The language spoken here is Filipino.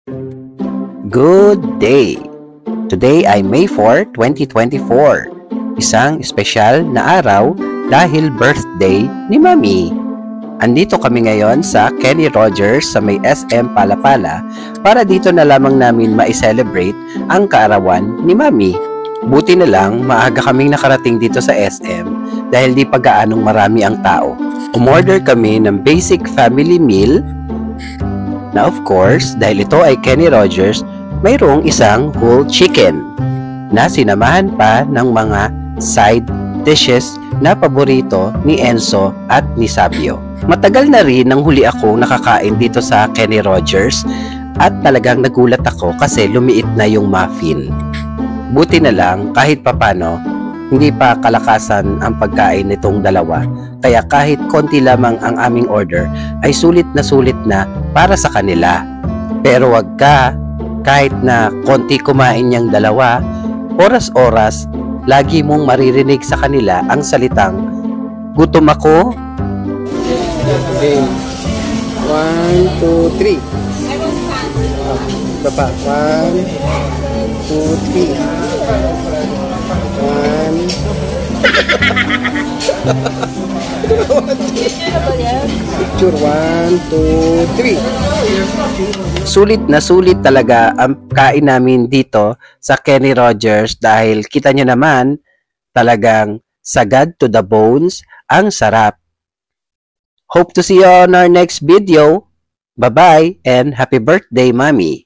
Good day! Today ay May 4, 2024. Isang espesyal na araw dahil birthday ni Mami. Andito kami ngayon sa Kenny Rogers sa may SM Palapala para dito na lamang namin ma-celebrate ang kaarawan ni Mami. Buti na lang maaga kaming nakarating dito sa SM dahil di pa gaanong marami ang tao. Umorder kami ng basic family meal na of course dahil ito ay Kenny Rogers, mayroong isang whole chicken na sinamahan pa ng mga side dishes na paborito ni Enzo at ni Sabio. Matagal na rin nang huli ako nakakain dito sa Kenny Rogers at talagang nagulat ako kasi lumiit na yung muffin. Buti na lang kahit papano hindi pa kalakasan ang pagkain nitong dalawa kaya kahit konti lamang ang aming order ay sulit na para sa kanila. Pero wag ka, kahit na konti kumain niyang dalawa, oras-oras lagi mong maririnig sa kanila ang salitang gutom ako. Okay. 1, 2, 3. Baba. 1, 2, 3. 1. Picture 1, 2, 3. Sulit talaga ang kain namin dito sa Kenny Rogers dahil kita nyo naman talagang sagad to the bones, ang sarap. Hope to see you on our next video. Bye-bye and happy birthday, Mommy!